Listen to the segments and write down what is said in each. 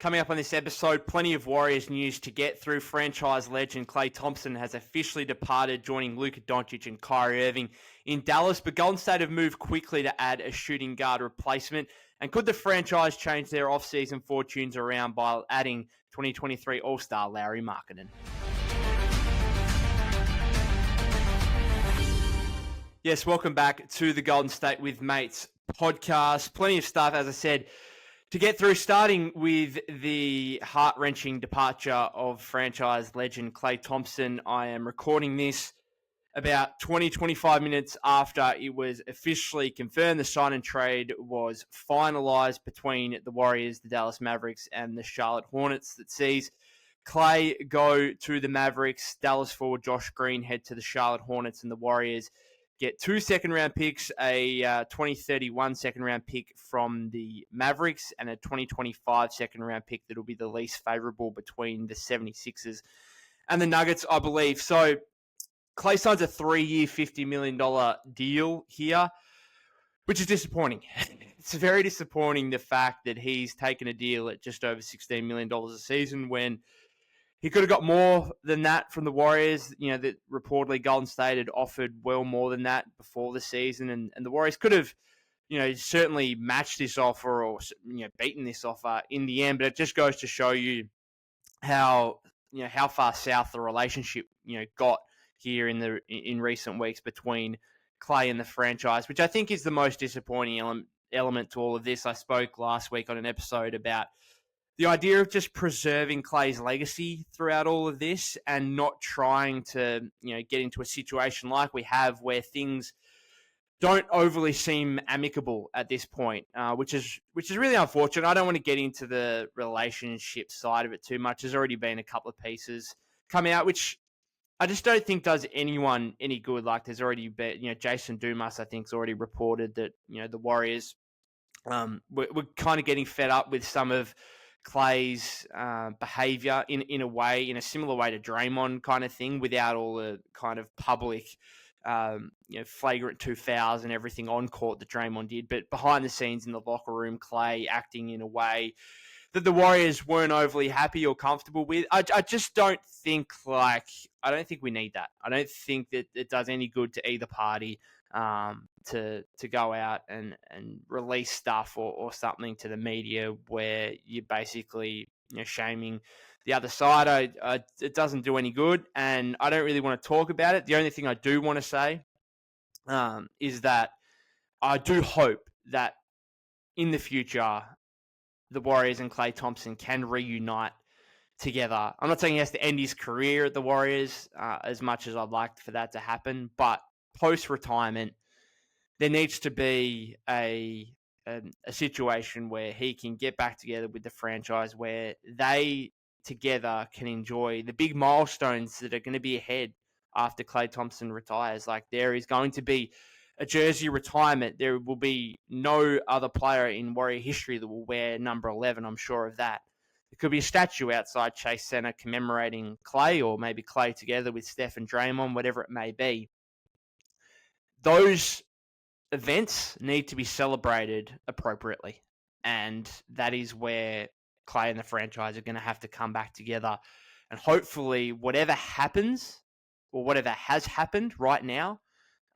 Coming up on this episode, plenty of Warriors news to get through. Franchise legend Klay Thompson has officially departed, joining Luka Doncic and Kyrie Irving in Dallas. But Golden State have moved quickly to add a shooting guard replacement. And could the franchise change their off-season fortunes around by adding 2023 All-Star Lauri Markkanen? Yes, welcome back to the Golden State with Mates podcast. Plenty of stuff, as I said, to get through, starting with the heart-wrenching departure of franchise legend Klay Thompson. I am recording this about 25 minutes after it was officially confirmed the sign and trade was finalized between the Warriors, the Dallas Mavericks, and the Charlotte Hornets, that sees Klay go to the Mavericks, Dallas forward Josh Green head to the Charlotte Hornets, and the Warriors get 2 second-round picks, a 2031 second-round pick from the Mavericks, and a 2025 second-round pick that will be the least favorable between the 76ers and the Nuggets, I believe. So Klay signs a 3-year, $50 million deal here, which is disappointing. It's very disappointing, the fact that he's taken a deal at just over $16 million a season when he could have got more than that from the Warriors. You know, that reportedly Golden State had offered well more than that before the season. And the Warriors could have, certainly matched this offer or, beaten this offer in the end. But it just goes to show you how far south the relationship, got here in recent weeks between Klay and the franchise, which I think is the most disappointing element to all of this. I spoke last week on an episode about the idea of just preserving Klay's legacy throughout all of this and not trying to, get into a situation like we have where things don't overly seem amicable at this point, which is really unfortunate. I don't want to get into the relationship side of it too much. There's already been a couple of pieces coming out, which I just don't think does anyone any good. Like, there's already been, Jason Dumas, I think, has already reported that, the Warriors we're kind of getting fed up with some of Klay's behavior in a similar way to Draymond kind of thing, without all the kind of public, flagrant 2 fouls and everything on court that Draymond did. But behind the scenes in the locker room, Klay acting in a way that the Warriors weren't overly happy or comfortable with. I just don't think I don't think we need that. I don't think that it does any good to either party to go out and release stuff or something to the media where you're basically shaming the other side. It doesn't do any good, and I don't really want to talk about it. The only thing I do want to say is that I do hope that in the future the Warriors and Klay Thompson can reunite together. I'm not saying he has to end his career at the Warriors as much as I'd like for that to happen, but post-retirement, there needs to be a situation where he can get back together with the franchise, where they together can enjoy the big milestones that are going to be ahead after Klay Thompson retires. Like, there is going to be a jersey retirement. There will be no other player in Warrior history that will wear number 11. I'm sure of that. There could be a statue outside Chase Center commemorating Klay, or maybe Klay together with Steph and Draymond, whatever it may be. Those events need to be celebrated appropriately. And that is where Klay and the franchise are going to have to come back together. And hopefully whatever happens, or whatever has happened right now,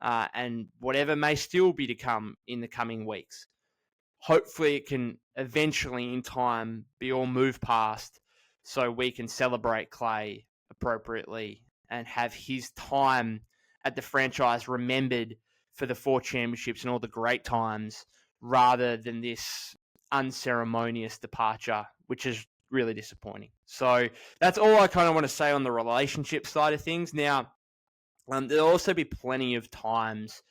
and whatever may still be to come in the coming weeks, hopefully it can eventually in time be all moved past, so we can celebrate Klay appropriately and have his time at the franchise remembered for the 4 championships and all the great times, rather than this unceremonious departure, which is really disappointing. So that's all I kind of want to say on the relationship side of things. Now, there'll also be plenty of times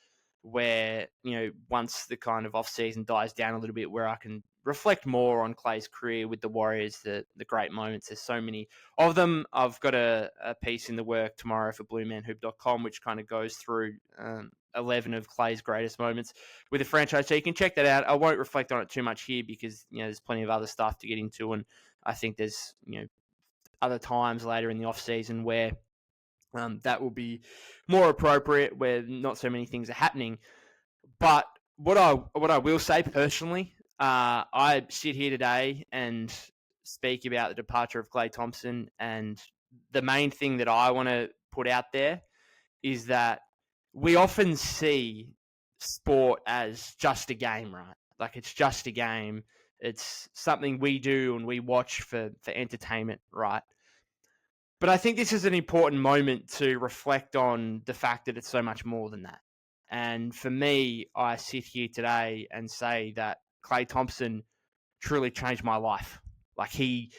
where, once the kind of off-season dies down a little bit, where I can reflect more on Klay's career with the Warriors, the great moments. There's so many of them. I've got a piece in the work tomorrow for BlueManHoop.com, which kind of goes through 11 of Klay's greatest moments with the franchise. So you can check that out. I won't reflect on it too much here because, there's plenty of other stuff to get into. And I think there's, other times later in the off-season where that will be more appropriate, where not so many things are happening. But what I will say personally, I sit here today and speak about the departure of Klay Thompson. And the main thing that I want to put out there is that we often see sport as just a game, right? Like it's just a game. It's something we do and we watch for entertainment, right? But I think this is an important moment to reflect on the fact that it's so much more than that. And for me, I sit here today and say that Klay Thompson truly changed my life. Like him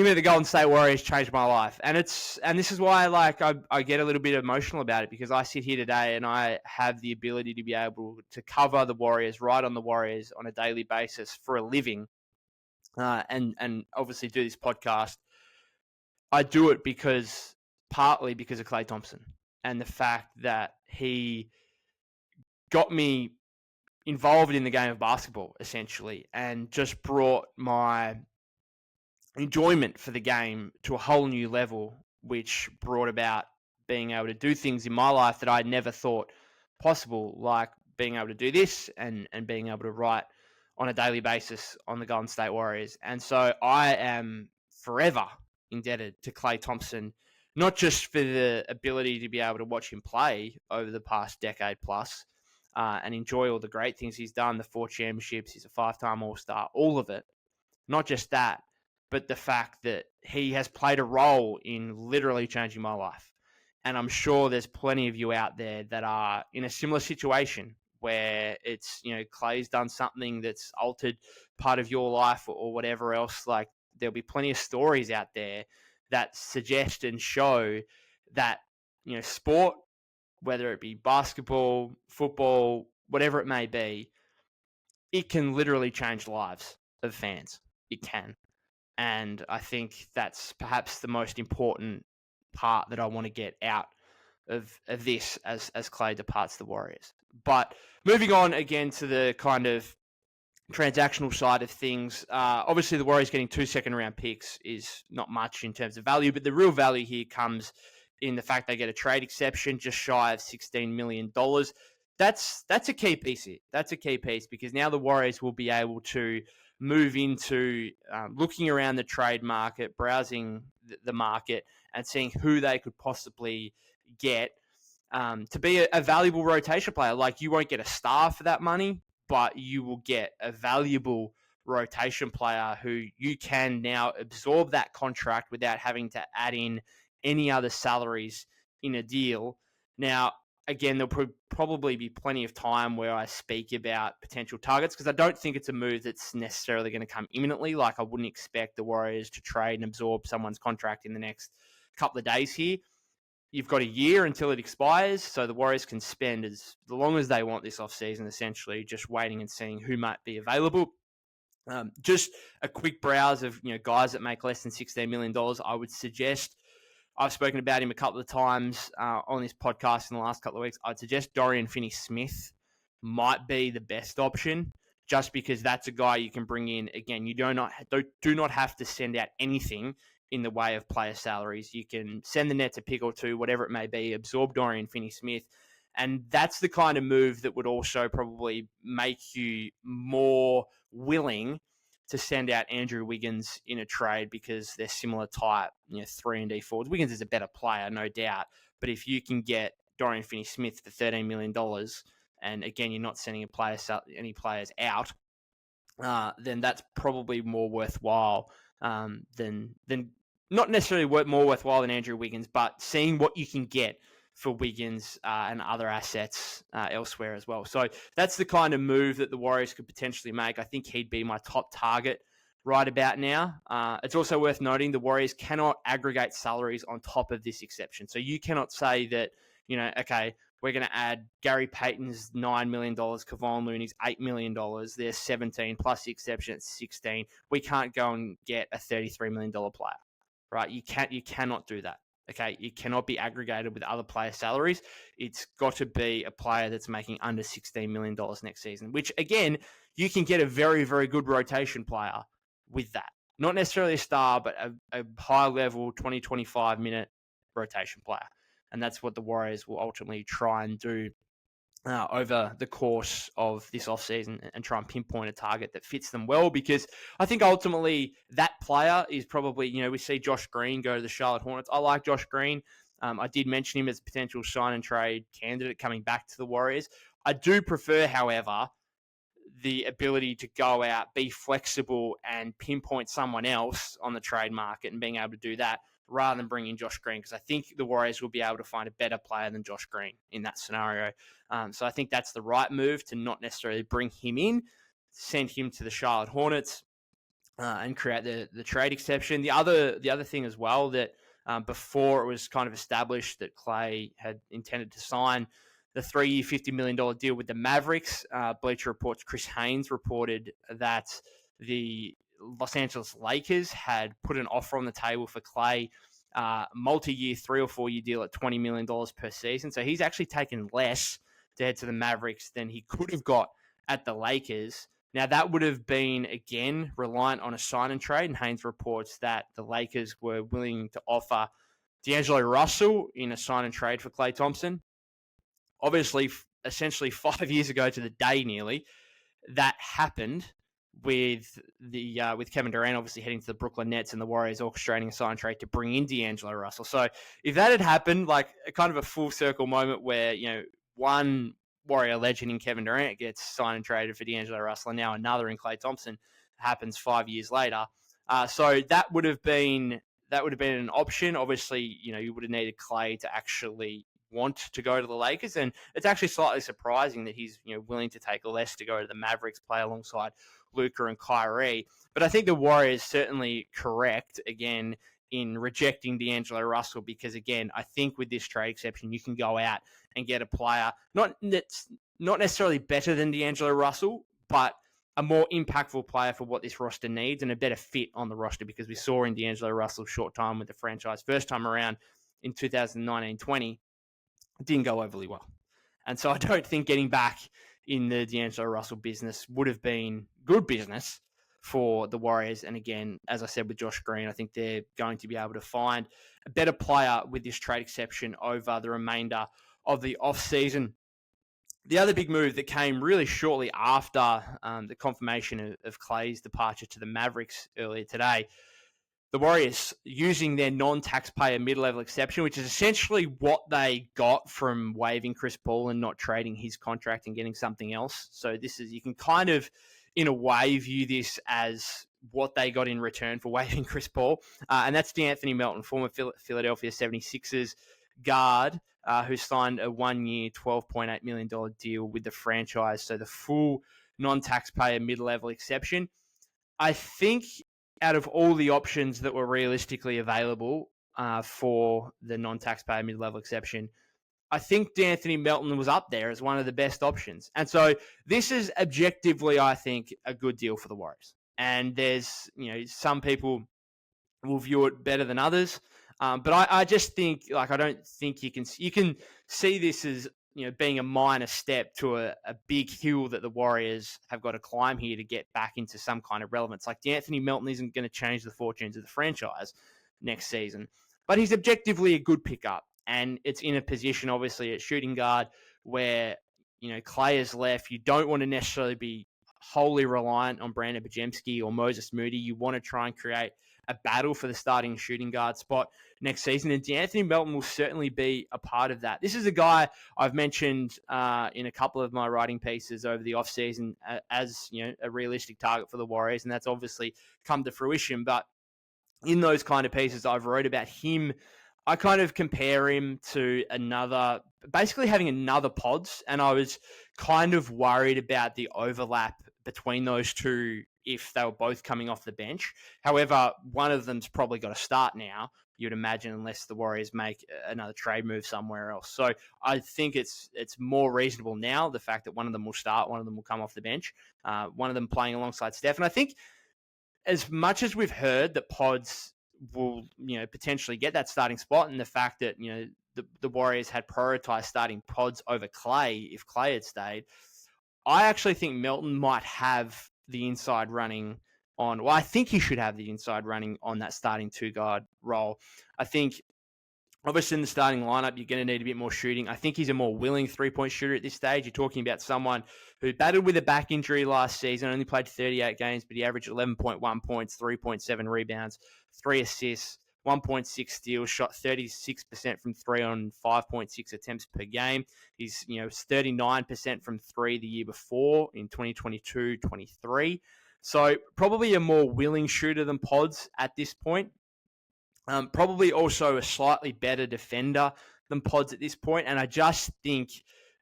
at the Golden State Warriors changed my life. And this is why I get a little bit emotional about it, because I sit here today and I have the ability to be able to cover the Warriors, write on the Warriors on a daily basis for a living, and obviously do this podcast. I do it partly because of Klay Thompson and the fact that he got me involved in the game of basketball, essentially, and just brought my enjoyment for the game to a whole new level, which brought about being able to do things in my life that I never thought possible, like being able to do this and being able to write on a daily basis on the Golden State Warriors. And so I am forever indebted to Klay Thompson, not just for the ability to be able to watch him play over the past decade plus and enjoy all the great things he's done, the 4 championships, he's a 5-time All-Star, all of it. Not just that, but the fact that he has played a role in literally changing my life. And I'm sure there's plenty of you out there that are in a similar situation where it's, Klay's done something that's altered part of your life or whatever else. Like, there'll be plenty of stories out there that suggest and show that, sport, whether it be basketball, football, whatever it may be, it can literally change lives of fans. It can. And I think that's perhaps the most important part that I want to get out of this as Klay departs the Warriors. But moving on again to the kind of transactional side of things, obviously the Warriors getting 2 second-round picks is not much in terms of value, but the real value here comes in the fact they get a trade exception just shy of $16 million. That's a key piece here. That's a key piece because now the Warriors will be able to move into looking around the trade market, browsing the market, and seeing who they could possibly get to be a valuable rotation player. Like, you won't get a star for that money, but you will get a valuable rotation player who you can now absorb that contract without having to add in any other salaries in a deal. Now, again, there'll probably be plenty of time where I speak about potential targets because I don't think it's a move that's necessarily going to come imminently. Like, I wouldn't expect the Warriors to trade and absorb someone's contract in the next couple of days here. You've got a year until it expires, so the Warriors can spend as long as they want this offseason, essentially, just waiting and seeing who might be available. Just a quick browse of guys that make less than $16 million. I would suggest, I've spoken about him a couple of times on this podcast in the last couple of weeks. I'd suggest Dorian Finney-Smith might be the best option, just because that's a guy you can bring in. Again, you do not have to send out anything in the way of player salaries. You can send the Nets a pick or two, whatever it may be, absorb Dorian Finney-Smith. And that's the kind of move that would also probably make you more willing to send out Andrew Wiggins in a trade because they're similar type, 3-and-D forwards. Wiggins is a better player, no doubt. But if you can get Dorian Finney-Smith for $13 million, and again, you're not sending any players out, then that's probably more worthwhile than not necessarily more worthwhile than Andrew Wiggins, but seeing what you can get for Wiggins and other assets elsewhere as well. So that's the kind of move that the Warriors could potentially make. I think he'd be my top target right about now. It's also worth noting the Warriors cannot aggregate salaries on top of this exception. So you cannot say that, okay, we're going to add Gary Payton's $9 million, Kevon Looney's $8 million. There's 17 plus the exception at 16. We can't go and get a $33 million player, right? You cannot do that. Okay, it cannot be aggregated with other player salaries. It's got to be a player that's making under $16 million next season, which, again, you can get a very, very good rotation player with that. Not necessarily a star, but a high-level 20, 25-minute rotation player. And that's what the Warriors will ultimately try and do over the course of this offseason and try and pinpoint a target that fits them well, because I think ultimately that player is probably, we see Josh Green go to the Charlotte Hornets. I like Josh Green. I did mention him as a potential sign and trade candidate coming back to the Warriors. I do prefer, however, the ability to go out, be flexible, and pinpoint someone else on the trade market and being able to do that rather than bring in Josh Green, because I think the Warriors will be able to find a better player than Josh Green in that scenario. So I think that's the right move, to not necessarily bring him in, send him to the Charlotte Hornets, and create the trade exception. The other thing as well, that before it was kind of established that Klay had intended to sign the 3-year, $50 million deal with the Mavericks, Bleacher Report's Chris Haynes reported that the Los Angeles Lakers had put an offer on the table for Klay, multi-year, 3 or 4 year deal at $20 million per season. So he's actually taken less to head to the Mavericks than he could have got at the Lakers. Now, that would have been, again, reliant on a sign and trade, and Haynes reports that the Lakers were willing to offer D'Angelo Russell in a sign and trade for Klay Thompson. Obviously, essentially 5 years ago to the day nearly, that happened with Kevin Durant obviously heading to the Brooklyn Nets and the Warriors orchestrating a sign trade to bring in D'Angelo Russell. So if that had happened, like a kind of a full circle moment where, one Warrior legend in Kevin Durant gets signed and traded for D'Angelo Russell, and now another in Klay Thompson happens 5 years later. So that would have been an option. Obviously, you would have needed Klay to actually want to go to the Lakers, and it's actually slightly surprising that he's willing to take less to go to the Mavericks, play alongside Luka and Kyrie. But I think the Warriors certainly correct again in rejecting D'Angelo Russell, because again, I think with this trade exception, you can go out and get a player not necessarily better than D'Angelo Russell, but a more impactful player for what this roster needs and a better fit on the roster, because we saw in D'Angelo Russell's short time with the franchise first time around in 2019-20, it didn't go overly well. And so I don't think getting back in the D'Angelo Russell business would have been good business for the Warriors. And again, as I said with Josh Green, I think they're going to be able to find a better player with this trade exception over the remainder of the offseason. The other big move that came really shortly after the confirmation of Klay's departure to the Mavericks earlier today, the Warriors using their non-taxpayer mid-level exception, which is essentially what they got from waiving Chris Paul and not trading his contract and getting something else. So you can kind of, in a way, view this as what they got in return for waiving Chris Paul. And that's De'Anthony Melton, former Philadelphia 76ers guard, who signed a 1 year, $12.8 million deal with the franchise. So the full non-taxpayer mid-level exception. I think out of all the options that were realistically available for the non-taxpayer mid-level exception, I think De'Anthony Melton was up there as one of the best options. And so this is objectively, I think, a good deal for the Warriors. And there's, some people will view it better than others. But I just think, I don't think you can see this as, being a minor step to a big hill that the Warriors have got to climb here to get back into some kind of relevance. Like, De'Anthony Melton isn't going to change the fortunes of the franchise next season, but he's objectively a good pickup. And it's in a position, obviously, at shooting guard where, Klay is left. You don't want to necessarily be wholly reliant on Brandon Bajemski or Moses Moody. You want to try and create a battle for the starting shooting guard spot next season. And De'Anthony Melton will certainly be a part of that. This is a guy I've mentioned in a couple of my writing pieces over the offseason as, a realistic target for the Warriors. And that's obviously come to fruition. But in those kind of pieces I've wrote about him, I kind of compare him to basically having another Pods. And I was kind of worried about the overlap between those two if they were both coming off the bench. However, one of them's probably got to start now, you'd imagine, unless the Warriors make another trade move somewhere else. So I think it's more reasonable now, the fact that one of them will start, one of them will come off the bench, one of them playing alongside Steph. And I think as much as we've heard that Pods will, potentially get that starting spot, and the fact that, the Warriors had prioritized starting Pods over Klay if Klay had stayed, I actually think Melton might have the inside running on. Well, I think he should have the inside running on that starting two guard role. I think Obviously, in the starting lineup, you're going to need a bit more shooting. I think he's a more willing three-point shooter at this stage. You're talking about someone who battled with a back injury last season, only played 38 games, but he averaged 11.1 points, 3.7 rebounds, 3 assists, 1.6 steals, shot 36% from three on 5.6 attempts per game. He's 39% from three the year before in 2022-23. So probably a more willing shooter than Pods at this point. Probably also a slightly better defender than Pods at this point. And I just think,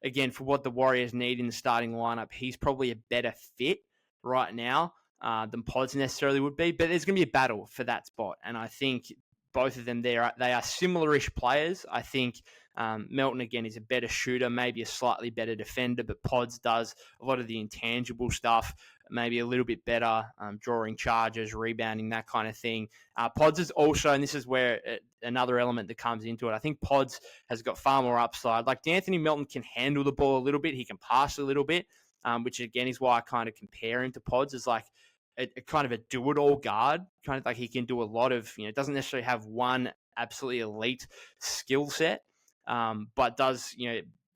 again, for what the Warriors need in the starting lineup, he's probably a better fit right now than Pods necessarily would be. But there's going to be a battle for that spot. And I think both of them, they are similar-ish players. I think Melton, again, is a better shooter, maybe a slightly better defender, but Pods does a lot of the intangible stuff, maybe a little bit better, drawing charges, rebounding, that kind of thing. Pods is also, and this is where another element that comes into it, I think Pods has got far more upside. Like De'Anthony Melton can handle the ball a little bit, he can pass a little bit, which again is why I kind of compare him to Pods as like a kind of a do-it-all guard, kind of like he can do a lot of, doesn't necessarily have one absolutely elite skill set, but does,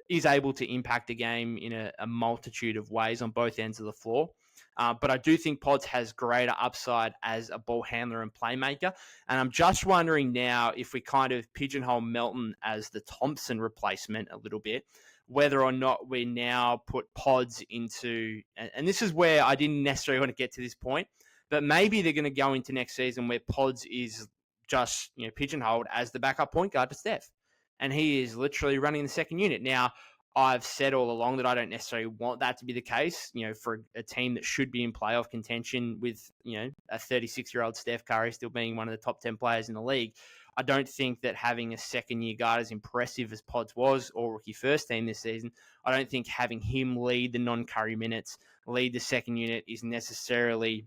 is able to impact a game in a multitude of ways on both ends of the floor. But I do think Pods has greater upside as a ball handler and playmaker. And I'm just wondering now if we kind of pigeonhole Melton as the Thompson replacement a little bit, whether or not we now put Pods into, and this is where I didn't necessarily want to get to this point, but maybe they're going to go into next season where Pods is just, pigeonholed as the backup point guard to Steph. And he is literally running the second unit. Now, I've said all along that I don't necessarily want that to be the case, for a team that should be in playoff contention with, a 36-year-old Steph Curry still being one of the top 10 players in the league. I don't think that having a second-year guard as impressive as Pods was, or rookie first team this season, I don't think having him lead the non-Curry minutes, lead the second unit is necessarily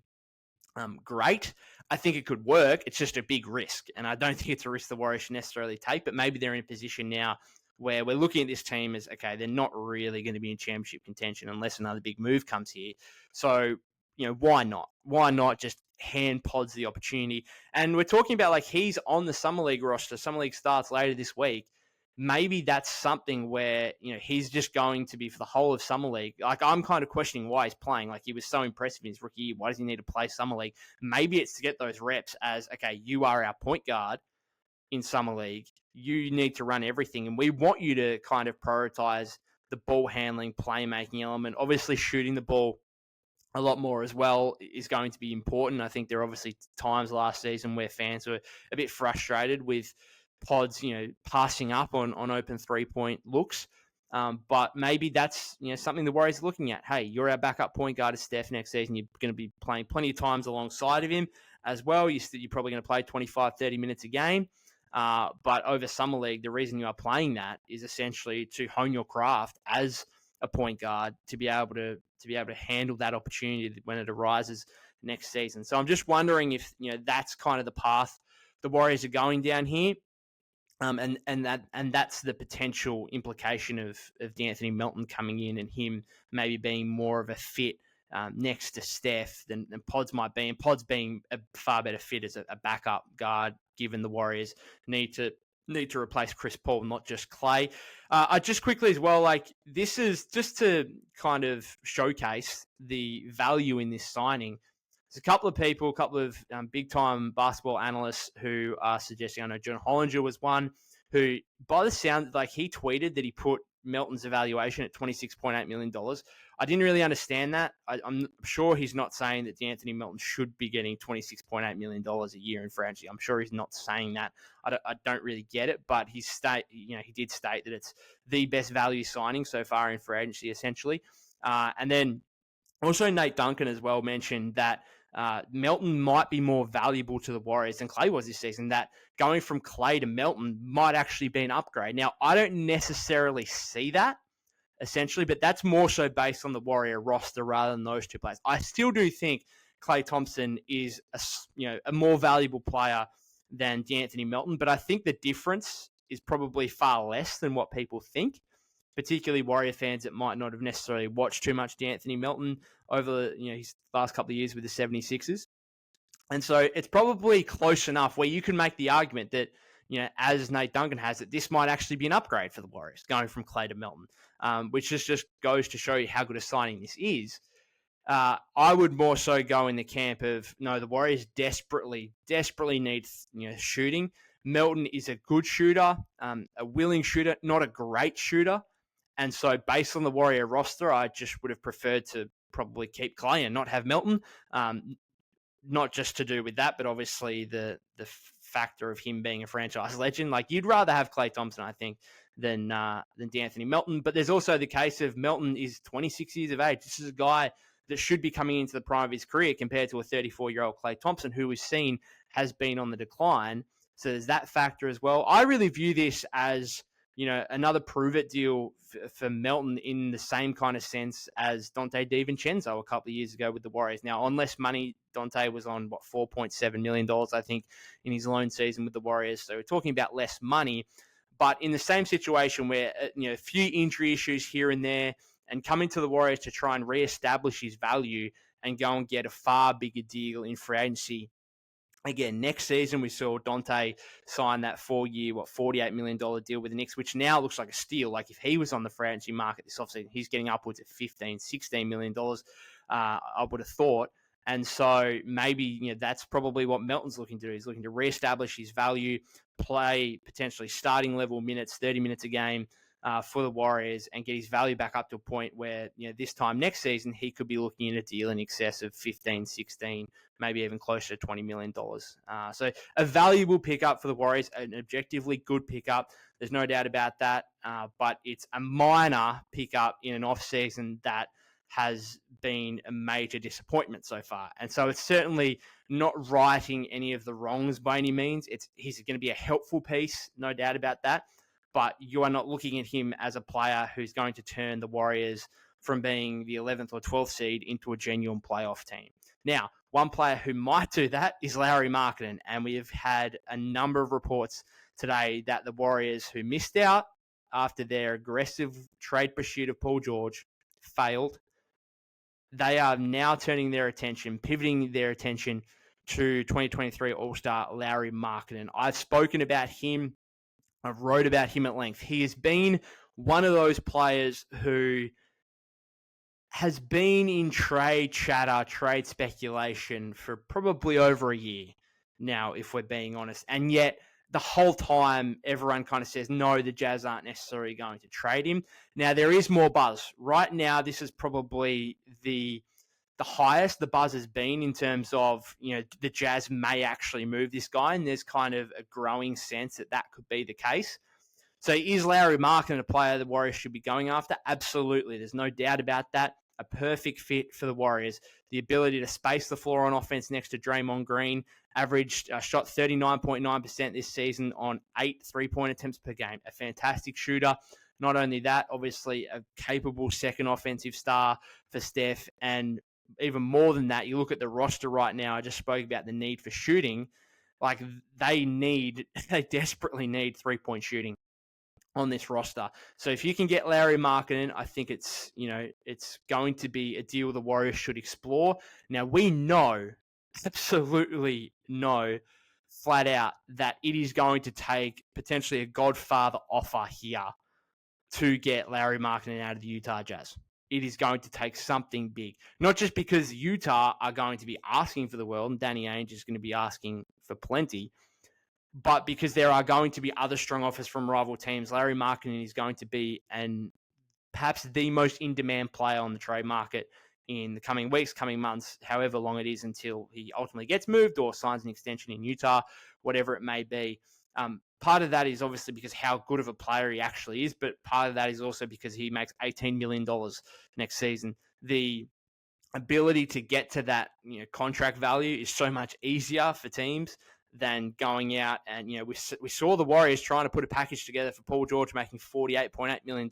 great. I think it could work. It's just a big risk, and I don't think it's a risk the Warriors should necessarily take, but maybe they're in a position now where we're looking at this team as, okay, they're not really going to be in championship contention unless another big move comes here. So, why not? Why not just hand Pods the opportunity? And we're talking about like he's on the Summer League roster. Summer League starts later this week. Maybe that's something where, he's just going to be for the whole of Summer League. Like, I'm kind of questioning why he's playing. Like, he was so impressive in his rookie year. Why does he need to play Summer League? Maybe it's to get those reps as, okay, you are our point guard in Summer League. You need to run everything, and we want you to kind of prioritize the ball handling, playmaking element. Obviously, shooting the ball a lot more as well is going to be important. I think there are obviously times last season where fans were a bit frustrated with Pods, passing up on open three-point looks. But maybe that's, something the Warriors are looking at. Hey, you're our backup point guard as Steph next season. You're going to be playing plenty of times alongside of him as well. You're probably going to play 25, 30 minutes a game. But over Summer League, the reason you are playing that is essentially to hone your craft as a point guard to be able to handle that opportunity when it arises next season. So I'm just wondering if that's kind of the path the Warriors are going down here. And that's the potential implication of De'Anthony Melton coming in and him maybe being more of a fit next to Steph than Pods might be, and Pods being a far better fit as a backup guard, given the Warriors need to replace Chris Paul, not just Klay. I just quickly as well, like this is just to kind of showcase the value in this signing. There's a couple of big-time basketball analysts who are suggesting, I know John Hollinger was one, who, by the sound, like he tweeted that he put Melton's evaluation at $26.8 million. I didn't really understand that. I'm sure he's not saying that De'Anthony Melton should be getting $26.8 million a year in free agency. I'm sure he's not saying that. I don't really get it, but he did state that it's the best value signing so far in free agency, essentially. And then also Nate Duncan as well mentioned that Melton might be more valuable to the Warriors than Klay was this season, that going from Klay to Melton might actually be an upgrade. Now, I don't necessarily see that, essentially, but that's more so based on the Warrior roster rather than those two players. I still do think Klay Thompson is a more valuable player than De'Anthony Melton, but I think the difference is probably far less than what people think, particularly Warrior fans that might not have necessarily watched too much De'Anthony Melton over his last couple of years with the 76ers. And so it's probably close enough where you can make the argument that as Nate Duncan has it, this might actually be an upgrade for the Warriors, going from Klay to Melton, which just goes to show you how good a signing this is. I would more so go in the camp of, no, the Warriors desperately need shooting. Melton is a good shooter, a willing shooter, not a great shooter. And so based on the Warrior roster, I just would have preferred to probably keep Klay and not have Melton. Not just to do with that, but obviously the factor of him being a franchise legend. Like, you'd rather have Klay Thompson, I think, than De'Anthony Melton. But there's also the case of Melton is 26 years of age. This is a guy that should be coming into the prime of his career compared to a 34-year-old Klay Thompson, who is seen has been on the decline. So there's that factor as well. I really view this as, another prove-it deal for Melton in the same kind of sense as Dante DiVincenzo a couple of years ago with the Warriors. Now, on less money, Dante was on, $4.7 million, I think, in his loan season with the Warriors. So we're talking about less money. But in the same situation where, a few injury issues here and there, and coming to the Warriors to try and reestablish his value and go and get a far bigger deal in free agency. Again, next season, we saw Dante sign that 4-year, $48 million deal with the Knicks, which now looks like a steal. Like, if he was on the free agency market this offseason, he's getting upwards of $16 million, I would have thought. And so maybe, that's probably what Melton's looking to do. He's looking to reestablish his value, play potentially starting level minutes, 30 minutes a game for the Warriors, and get his value back up to a point where, this time next season, he could be looking at a deal in excess of 15, 16, maybe even closer to $20 million. So a valuable pickup for the Warriors, an objectively good pickup. There's no doubt about that. But it's a minor pickup in an offseason that has been a major disappointment so far. And so it's certainly not righting any of the wrongs by any means. He's going to be a helpful piece, no doubt about that. But you are not looking at him as a player who's going to turn the Warriors from being the 11th or 12th seed into a genuine playoff team. Now, one player who might do that is Lauri Markkanen, and we have had a number of reports today that the Warriors, who missed out after their aggressive trade pursuit of Paul George, failed. They are now pivoting their attention to 2023 All-Star Lauri Markkanen. I've spoken about him. I've wrote about him at length. He has been one of those players who has been in trade chatter, trade speculation for probably over a year now, if we're being honest. And yet, the whole time, everyone kind of says, no, the Jazz aren't necessarily going to trade him. Now, there is more buzz. Right now, this is probably the highest the buzz has been in terms of, the Jazz may actually move this guy, and there's kind of a growing sense that could be the case. So is Lauri Markkanen a player the Warriors should be going after? Absolutely. There's no doubt about that. A perfect fit for the Warriors. The ability to space the floor on offense next to Draymond Green, shot 39.9% this season on 8 3-point attempts per game. A fantastic shooter. Not only that, obviously a capable second offensive star for Steph, and even more than that, you look at the roster right now. I just spoke about the need for shooting. Like, they desperately need 3-point shooting on this roster. So if you can get Lauri Markkanen, I think it's going to be a deal the Warriors should explore. Now, we absolutely know flat out that it is going to take potentially a Godfather offer here to get Lauri Markkanen out of the Utah Jazz. It is going to take something big. Not just because Utah are going to be asking for the world, and Danny Ainge is going to be asking for plenty, but because there are going to be other strong offers from rival teams. Lauri Markkanen is going to be perhaps the most in-demand player on the trade market in the coming weeks, coming months, however long it is until he ultimately gets moved or signs an extension in Utah, whatever it may be. Part of that is obviously because how good of a player he actually is, but part of that is also because he makes $18 million next season. The ability to get to that contract value is so much easier for teams than going out and, we saw the Warriors trying to put a package together for Paul George making $48.8 million.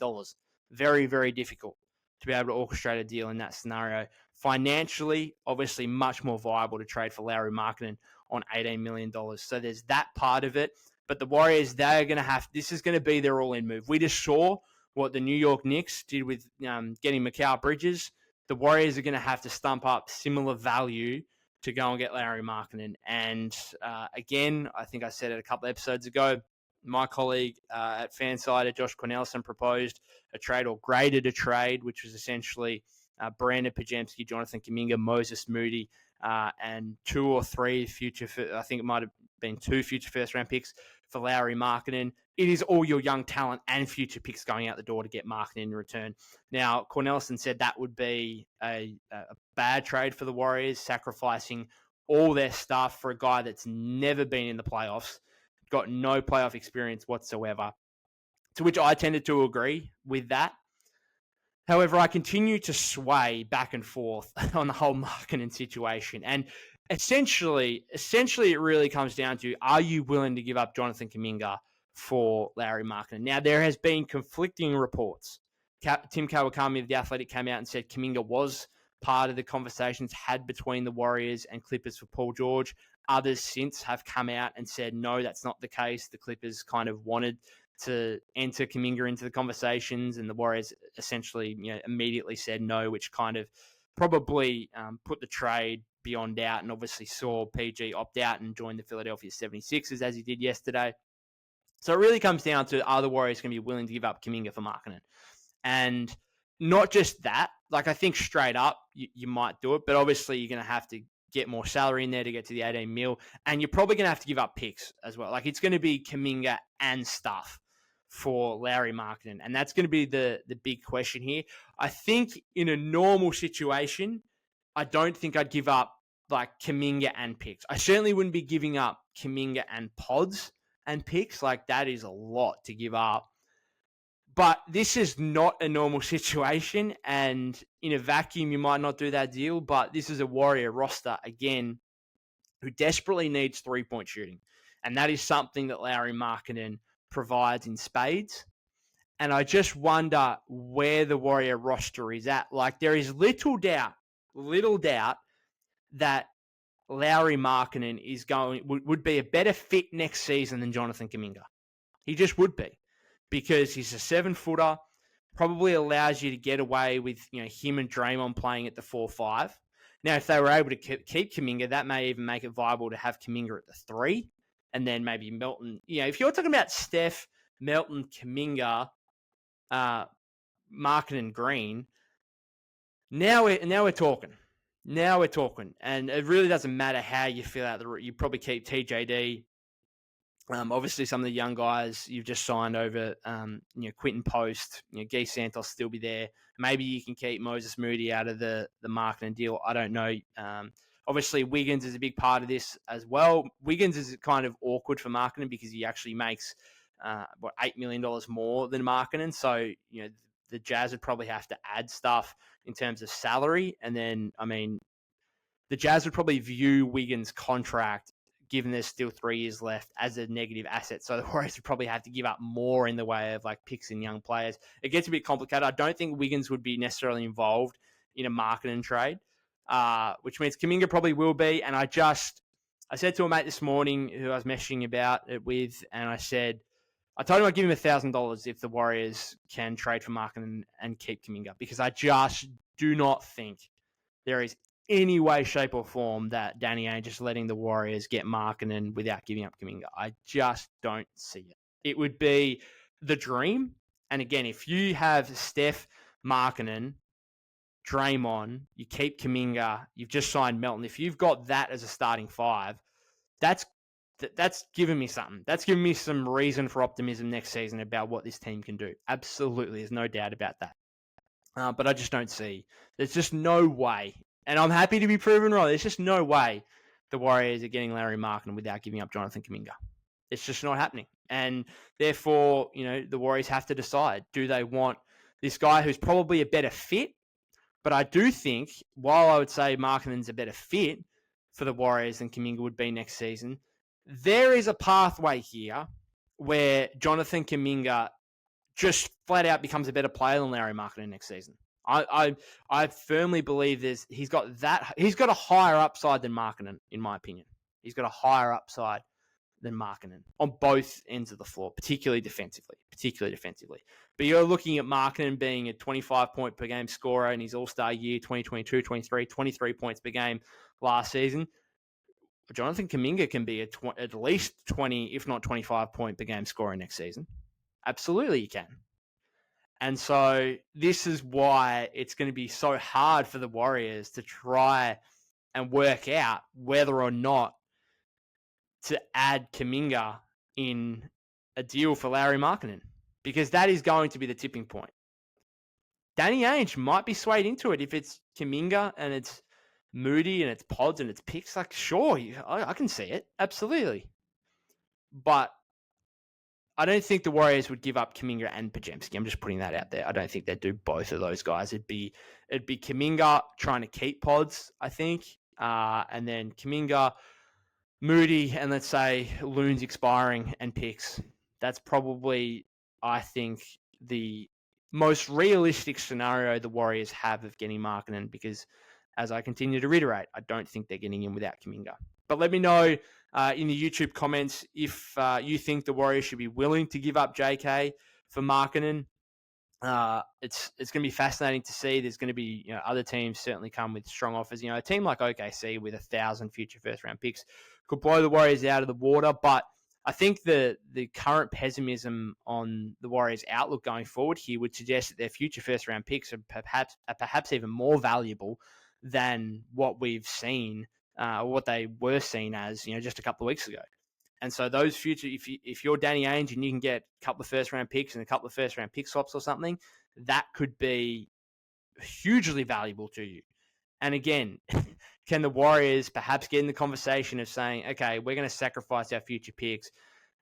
Very, very difficult to be able to orchestrate a deal in that scenario. Financially, obviously much more viable to trade for Lauri Markkanen on $18 million. So there's that part of it. But the Warriors, this is going to be their all-in move. We just saw what the New York Knicks did with getting Mikal Bridges. The Warriors are going to have to stump up similar value to go and get Lauri Markkanen. And again, I think I said it a couple of episodes ago, my colleague at Fansider, Josh Cornelison, proposed a trade or graded a trade, which was essentially Brandon Pajemski, Jonathan Kuminga, Moses Moody, and 2 or 3 future, I think it might have been 2 future first-round picks for Lauri Markkanen. It is all your young talent and future picks going out the door to get Markkanen in return. Now, Cornelison said that would be a bad trade for the Warriors, sacrificing all their stuff for a guy that's never been in the playoffs, got no playoff experience whatsoever, to which I tended to agree with that. However, I continue to sway back and forth on the whole Markkanen situation. And essentially, it really comes down to, are you willing to give up Jonathan Kuminga for Lauri Markkanen? Now, there has been conflicting reports. Tim Kawakami of The Athletic came out and said Kuminga was part of the conversations had between the Warriors and Clippers for Paul George. Others since have come out and said, no, that's not the case. The Clippers kind of wanted to enter Kuminga into the conversations, and the Warriors essentially immediately said no, which kind of probably put the trade beyond doubt, and obviously saw PG opt out and join the Philadelphia 76ers as he did yesterday. So it really comes down to, are the Warriors going to be willing to give up Kuminga for Markkanen? And not just that, like I think straight up you might do it, but obviously you're going to have to get more salary in there to get to the 18 mil, and you're probably going to have to give up picks as well. Like it's going to be Kuminga and stuff for Lauri Markkanen, and that's going to be the big question here. I think in a normal situation, I don't think I'd give up like Kuminga and picks. I certainly wouldn't be giving up Kuminga and pods and picks. Like that is a lot to give up. But this is not a normal situation, and in a vacuum, you might not do that deal, but this is a Warrior roster, again, who desperately needs three-point shooting. And that is something that Lauri Markkanen provides in spades. And I just wonder where the Warrior roster is at. Like, there is little doubt that Lauri Markkanen would be a better fit next season than Jonathan Kuminga. He just would be. Because he's a 7-footer, probably allows you to get away with him and Draymond playing at the 4-5. Now, if they were able to keep Kuminga, that may even make it viable to have Kuminga at the 3, and then maybe Melton. If you're talking about Steph, Melton, Kuminga, Markkanen, Green, now we're talking. Now we're talking, and it really doesn't matter how you fill out the route. You probably keep TJD. Obviously, some of the young guys you've just signed over, Quentin Post, Guy Santos still be there. Maybe you can keep Moses Moody out of the Markkanen deal. I don't know. Obviously, Wiggins is a big part of this as well. Wiggins is kind of awkward for Markkanen because he actually makes $8 million more than Markkanen. So the Jazz would probably have to add stuff in terms of salary, and then the Jazz would probably view Wiggins' contract, given there's still 3 years left, as a negative asset. So the Warriors would probably have to give up more in the way of like picks and young players. It gets a bit complicated. I don't think Wiggins would be necessarily involved in a Markkanen trade, which means Kuminga probably will be. And I said to a mate this morning who I was messaging about it with, and I told him I'd give him $1,000 if the Warriors can trade for Markkanen and keep Kuminga, because I just do not think there is any way, shape, or form that Danny Ainge just letting the Warriors get Markkanen without giving up Kuminga. I just don't see it. It would be the dream. And again, if you have Steph, Markkanen, Draymond, you keep Kuminga, you've just signed Melton. If you've got that as a starting 5, that's giving me something. That's giving me some reason for optimism next season about what this team can do. Absolutely. There's no doubt about that. But I just don't see. There's just no way. And I'm happy to be proven wrong. There's just no way the Warriors are getting Lauri Markkanen without giving up Jonathan Kuminga. It's just not happening. And therefore, the Warriors have to decide, do they want this guy who's probably a better fit? But I do think, while I would say Markkanen's a better fit for the Warriors than Kuminga would be next season, there is a pathway here where Jonathan Kuminga just flat out becomes a better player than Lauri Markkanen next season. I firmly believe he's got a higher upside than Markkanen, in my opinion. He's got a higher upside than Markkanen on both ends of the floor, particularly defensively. But you're looking at Markkanen being a 25-point per game scorer in his All-Star year, 2022, 23 points per game last season. Jonathan Kuminga can be at least 20, if not 25-point per game scorer next season. Absolutely, he can. And so this is why it's going to be so hard for the Warriors to try and work out whether or not to add Kuminga in a deal for Lauri Markkanen, because that is going to be the tipping point. Danny Ainge might be swayed into it if it's Kuminga and it's Moody and it's pods and it's picks. Like, sure, I can see it. Absolutely. But I don't think the Warriors would give up Kuminga and Podziemski. I'm just putting that out there. I don't think they'd do both of those guys. It'd be Kuminga trying to keep pods, I think, and then Kuminga, Moody, and let's say Loon's expiring and picks. That's probably, I think, the most realistic scenario the Warriors have of getting Markkanen, because, as I continue to reiterate, I don't think they're getting him without Kuminga. But let me know in the YouTube comments if you think the Warriors should be willing to give up JK for Markkanen. It's going to be fascinating to see. There's going to be other teams certainly come with strong offers. A team like OKC with 1,000 future first round picks could blow the Warriors out of the water. But I think the current pessimism on the Warriors' outlook going forward here would suggest that their future first round picks are perhaps even more valuable than what we've seen, what they were seen as, just a couple of weeks ago. And so those future, if you're Danny Ainge and you can get a couple of first round picks and a couple of first round pick swaps or something, that could be hugely valuable to you. And again, can the Warriors perhaps get in the conversation of saying, okay, we're going to sacrifice our future picks.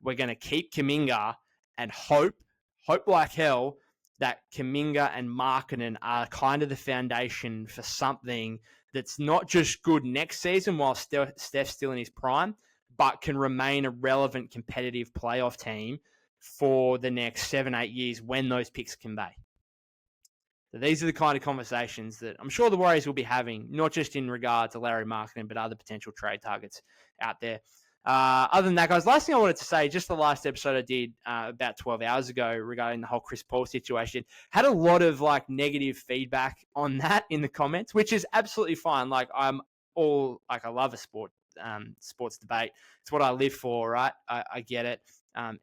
We're going to keep Kuminga and hope like hell that Kuminga and Markkanen are kind of the foundation for something that's not just good next season while Steph's still in his prime, but can remain a relevant competitive playoff team for the next 7-8 years when those picks can be. So these are the kind of conversations that I'm sure the Warriors will be having, not just in regard to Lauri Markkanen, but other potential trade targets out there. Other than that, guys, last thing I wanted to say, just the last episode I did about 12 hours ago regarding the whole Chris Paul situation, had a lot of negative feedback on that in the comments, which is absolutely fine. I love a sports debate. It's what I live for, right? I get it.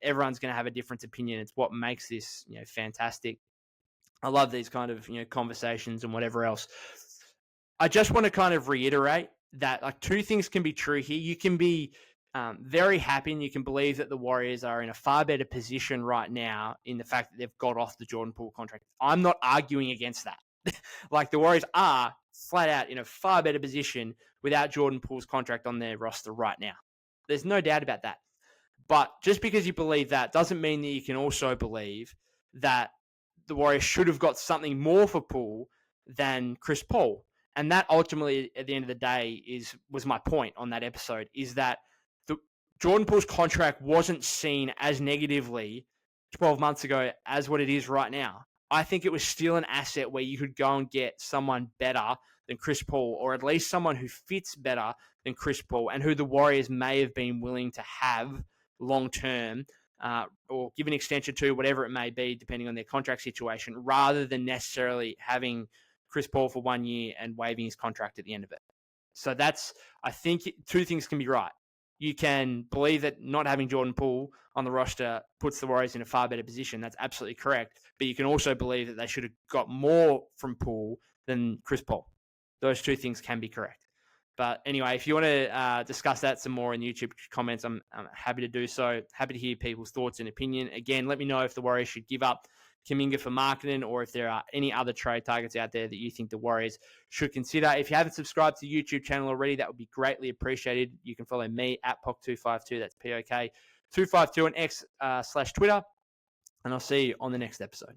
Everyone's going to have a different opinion. It's what makes this, fantastic. I love these kind of, conversations and whatever else. I just want to kind of reiterate that two things can be true here. You can be very happy and you can believe that the Warriors are in a far better position right now in the fact that they've got off the Jordan Poole contract. I'm not arguing against that. The Warriors are flat out in a far better position without Jordan Poole's contract on their roster right now. There's no doubt about that. But just because you believe that doesn't mean that you can also believe that the Warriors should have got something more for Poole than Chris Paul. And that ultimately, at the end of the day, was my point on that episode, is that Jordan Poole's contract wasn't seen as negatively 12 months ago as what it is right now. I think it was still an asset where you could go and get someone better than Chris Paul, or at least someone who fits better than Chris Paul and who the Warriors may have been willing to have long-term or give an extension to, whatever it may be, depending on their contract situation, rather than necessarily having Chris Paul for 1 year and waiving his contract at the end of it. So I think two things can be right. You can believe that not having Jordan Poole on the roster puts the Warriors in a far better position. That's absolutely correct. But you can also believe that they should have got more from Poole than Chris Paul. Those two things can be correct. But anyway, if you want to discuss that some more in the YouTube comments, I'm happy to do so. Happy to hear people's thoughts and opinion. Again, let me know if the Warriors should give up Kuminga for Markkanen, or if there are any other trade targets out there that you think the Warriors should consider. If you haven't subscribed to the YouTube channel already, that would be greatly appreciated. You can follow me at POK252. That's POK252 on X/Twitter. And I'll see you on the next episode.